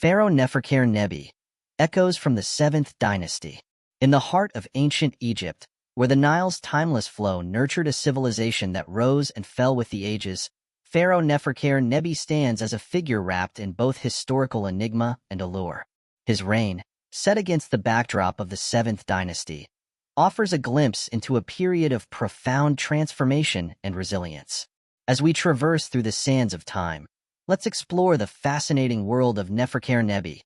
Pharaoh Neferkare Neby, echoes from the 7th Dynasty. In the heart of ancient Egypt, where the Nile's timeless flow nurtured a civilization that rose and fell with the ages, Pharaoh Neferkare Neby stands as a figure wrapped in both historical enigma and allure. His reign, set against the backdrop of the 7th Dynasty, offers a glimpse into a period of profound transformation and resilience. As we traverse through the sands of time, let's explore the fascinating world of Neferkare Neby,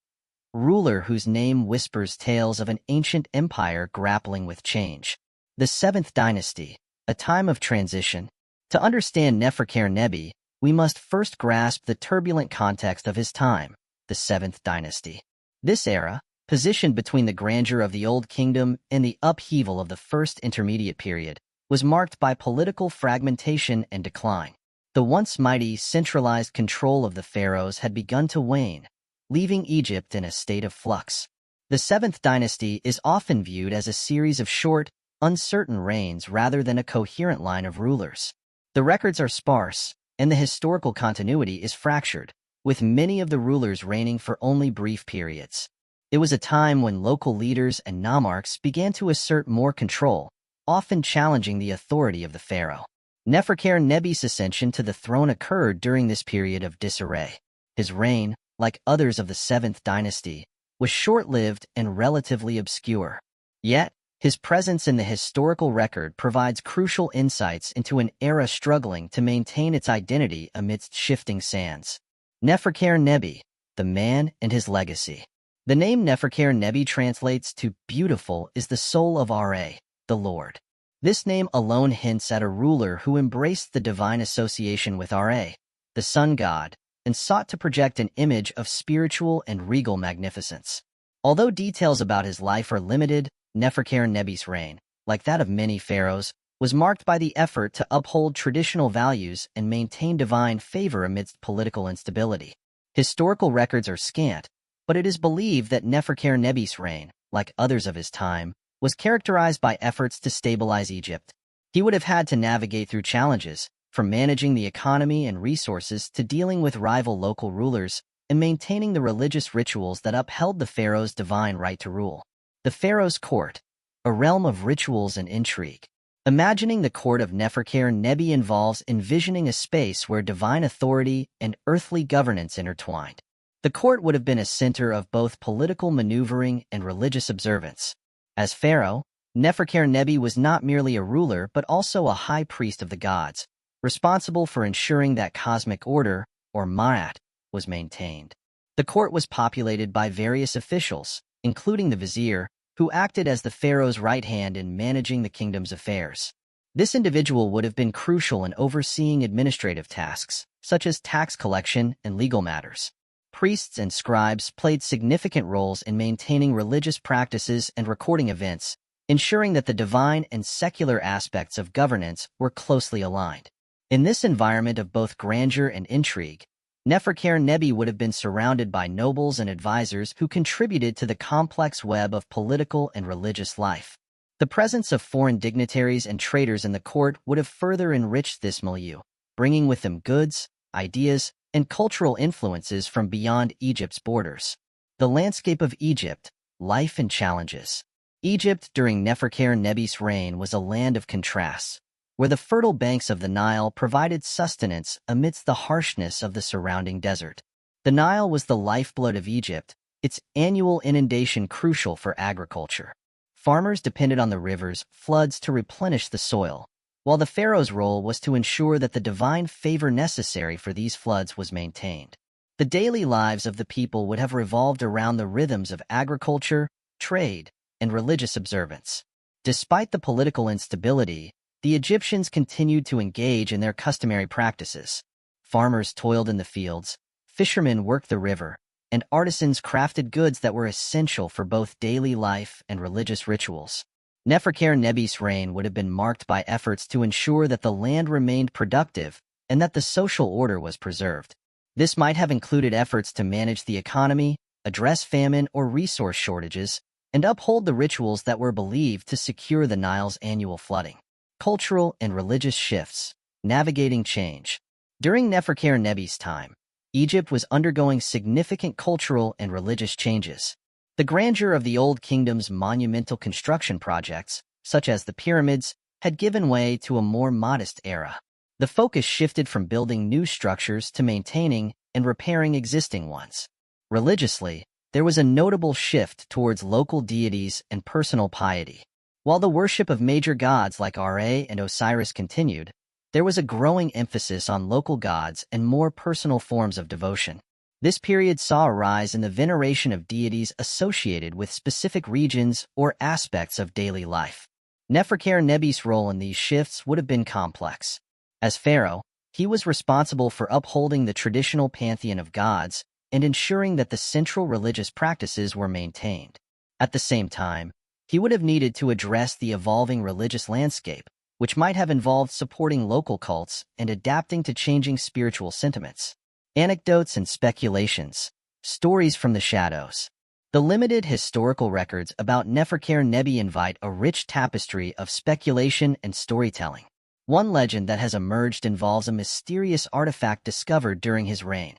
ruler whose name whispers tales of an ancient empire grappling with change. The 7th Dynasty, a time of transition. To understand Neferkare Neby, we must first grasp the turbulent context of his time, the 7th Dynasty. This era, positioned between the grandeur of the Old Kingdom and the upheaval of the First Intermediate Period, was marked by political fragmentation and decline. The once mighty, centralized control of the pharaohs had begun to wane, leaving Egypt in a state of flux. The 7th Dynasty is often viewed as a series of short, uncertain reigns rather than a coherent line of rulers. The records are sparse, and the historical continuity is fractured, with many of the rulers reigning for only brief periods. It was a time when local leaders and nomarchs began to assert more control, often challenging the authority of the pharaoh. Neferkare Neby's ascension to the throne occurred during this period of disarray. His reign, like others of the 7th Dynasty, was short-lived and relatively obscure. Yet, his presence in the historical record provides crucial insights into an era struggling to maintain its identity amidst shifting sands. Neferkare Neby, the man and his legacy. The name Neferkare Neby translates to beautiful is the soul of Ra, the Lord. This name alone hints at a ruler who embraced the divine association with Ra, the sun god, and sought to project an image of spiritual and regal magnificence. Although details about his life are limited, Neferkare Neby's reign, like that of many pharaohs, was marked by the effort to uphold traditional values and maintain divine favor amidst political instability. Historical records are scant, but it is believed that Neferkare Neby's reign, like others of his time, was characterized by efforts to stabilize Egypt. He would have had to navigate through challenges, from managing the economy and resources to dealing with rival local rulers and maintaining the religious rituals that upheld the pharaoh's divine right to rule. The pharaoh's court, a realm of rituals and intrigue. Imagining the court of Neferkare Neby involves envisioning a space where divine authority and earthly governance intertwined. The court would have been a center of both political maneuvering and religious observance. As pharaoh, Neferkare Neby was not merely a ruler but also a high priest of the gods, responsible for ensuring that cosmic order, or ma'at, was maintained. The court was populated by various officials, including the vizier, who acted as the pharaoh's right hand in managing the kingdom's affairs. This individual would have been crucial in overseeing administrative tasks, such as tax collection and legal matters. Priests and scribes played significant roles in maintaining religious practices and recording events, ensuring that the divine and secular aspects of governance were closely aligned. In this environment of both grandeur and intrigue, Neferkare Neby would have been surrounded by nobles and advisors who contributed to the complex web of political and religious life. The presence of foreign dignitaries and traders in the court would have further enriched this milieu, bringing with them goods, ideas, and cultural influences from beyond Egypt's borders. The landscape of Egypt, life and challenges. Egypt during Neferkare Neby's reign was a land of contrasts, where the fertile banks of the Nile provided sustenance amidst the harshness of the surrounding desert. The Nile was the lifeblood of Egypt, its annual inundation crucial for agriculture. Farmers depended on the river's floods to replenish the soil, while the pharaoh's role was to ensure that the divine favor necessary for these floods was maintained. The daily lives of the people would have revolved around the rhythms of agriculture, trade, and religious observance. Despite the political instability, the Egyptians continued to engage in their customary practices. Farmers toiled in the fields, fishermen worked the river, and artisans crafted goods that were essential for both daily life and religious rituals. Neferkare Neby's reign would have been marked by efforts to ensure that the land remained productive and that the social order was preserved. This might have included efforts to manage the economy, address famine or resource shortages, and uphold the rituals that were believed to secure the Nile's annual flooding. Cultural and religious shifts, navigating change. During Neferkare Neby's time, Egypt was undergoing significant cultural and religious changes. The grandeur of the Old Kingdom's monumental construction projects, such as the pyramids, had given way to a more modest era. The focus shifted from building new structures to maintaining and repairing existing ones. Religiously, there was a notable shift towards local deities and personal piety. While the worship of major gods like Ra and Osiris continued, there was a growing emphasis on local gods and more personal forms of devotion. This period saw a rise in the veneration of deities associated with specific regions or aspects of daily life. Neferkare Neby's role in these shifts would have been complex. As pharaoh, he was responsible for upholding the traditional pantheon of gods and ensuring that the central religious practices were maintained. At the same time, he would have needed to address the evolving religious landscape, which might have involved supporting local cults and adapting to changing spiritual sentiments. Anecdotes and speculations. Stories from the shadows. The limited historical records about Neferkare Neby invite a rich tapestry of speculation and storytelling. One legend that has emerged involves a mysterious artifact discovered during his reign,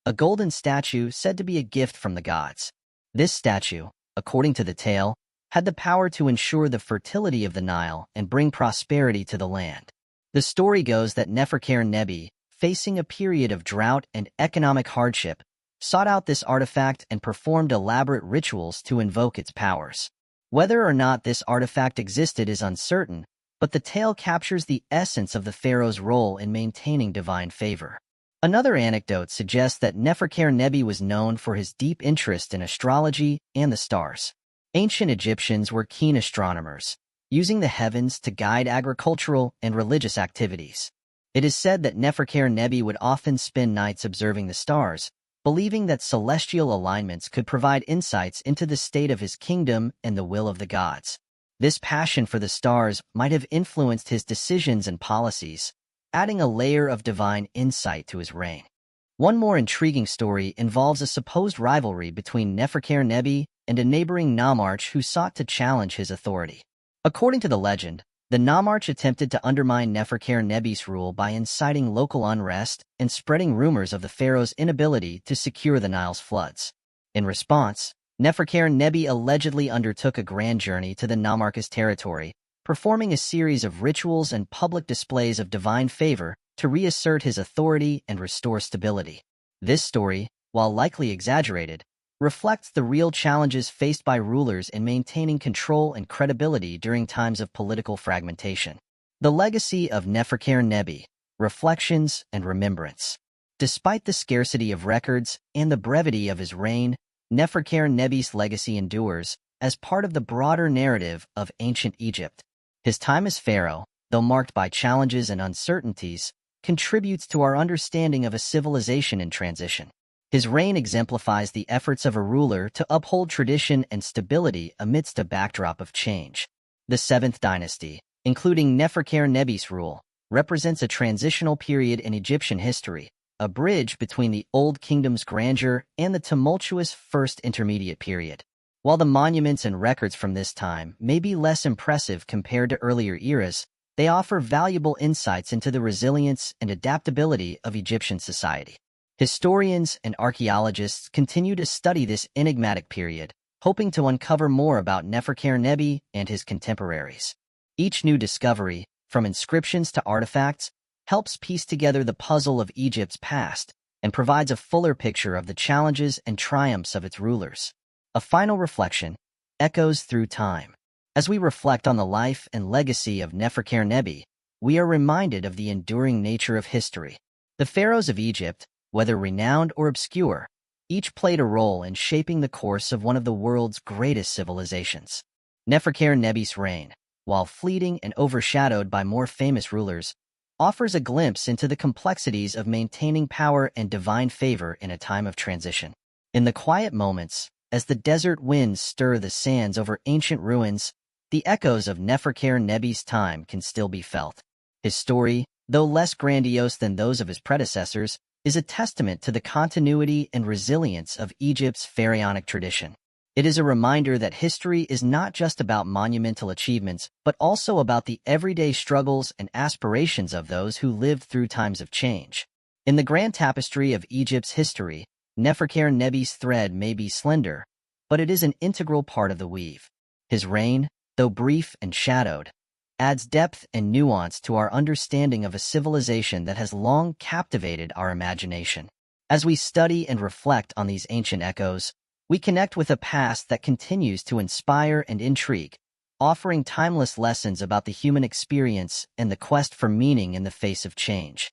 a golden statue said to be a gift from the gods. This statue, according to the tale, had the power to ensure the fertility of the Nile and bring prosperity to the land. The story goes that Neferkare Neby, facing a period of drought and economic hardship, sought out this artifact and performed elaborate rituals to invoke its powers. Whether or not this artifact existed is uncertain, but the tale captures the essence of the pharaoh's role in maintaining divine favor. Another anecdote suggests that Neferkare Neby was known for his deep interest in astrology and the stars. Ancient Egyptians were keen astronomers, using the heavens to guide agricultural and religious activities. It is said that Neferkare Neby would often spend nights observing the stars, believing that celestial alignments could provide insights into the state of his kingdom and the will of the gods. This passion for the stars might have influenced his decisions and policies, adding a layer of divine insight to his reign. One more intriguing story involves a supposed rivalry between Neferkare Neby and a neighboring nomarch who sought to challenge his authority. According to the legend, the nomarch attempted to undermine Neferkare Neby's rule by inciting local unrest and spreading rumors of the pharaoh's inability to secure the Nile's floods. In response, Neferkare Neby allegedly undertook a grand journey to the nomarch's territory, performing a series of rituals and public displays of divine favor to reassert his authority and restore stability. This story, while likely exaggerated, reflects the real challenges faced by rulers in maintaining control and credibility during times of political fragmentation. The legacy of Neferkare Neby, reflections and remembrance. Despite the scarcity of records and the brevity of his reign, Neferkare Neby's legacy endures as part of the broader narrative of ancient Egypt. His time as pharaoh, though marked by challenges and uncertainties, contributes to our understanding of a civilization in transition. His reign exemplifies the efforts of a ruler to uphold tradition and stability amidst a backdrop of change. The 7th dynasty, including Neferkare Neby's rule, represents a transitional period in Egyptian history, a bridge between the Old Kingdom's grandeur and the tumultuous First Intermediate period. While the monuments and records from this time may be less impressive compared to earlier eras, they offer valuable insights into the resilience and adaptability of Egyptian society. Historians and archaeologists continue to study this enigmatic period, hoping to uncover more about Neferkare Neby and his contemporaries. Each new discovery, from inscriptions to artifacts, helps piece together the puzzle of Egypt's past and provides a fuller picture of the challenges and triumphs of its rulers. A final reflection echoes through time. As we reflect on the life and legacy of Neferkare Neby, we are reminded of the enduring nature of history. The pharaohs of Egypt, whether renowned or obscure, each played a role in shaping the course of one of the world's greatest civilizations. Neferkare Neby's reign, while fleeting and overshadowed by more famous rulers, offers a glimpse into the complexities of maintaining power and divine favor in a time of transition. In the quiet moments, as the desert winds stir the sands over ancient ruins, the echoes of Neferkare Neby's time can still be felt. His story, though less grandiose than those of his predecessors, is a testament to the continuity and resilience of Egypt's pharaonic tradition. It is a reminder that history is not just about monumental achievements, but also about the everyday struggles and aspirations of those who lived through times of change. In the grand tapestry of Egypt's history, Neferkare Neby's thread may be slender, but it is an integral part of the weave. His reign, though brief and shadowed, adds depth and nuance to our understanding of a civilization that has long captivated our imagination. As we study and reflect on these ancient echoes, we connect with a past that continues to inspire and intrigue, offering timeless lessons about the human experience and the quest for meaning in the face of change.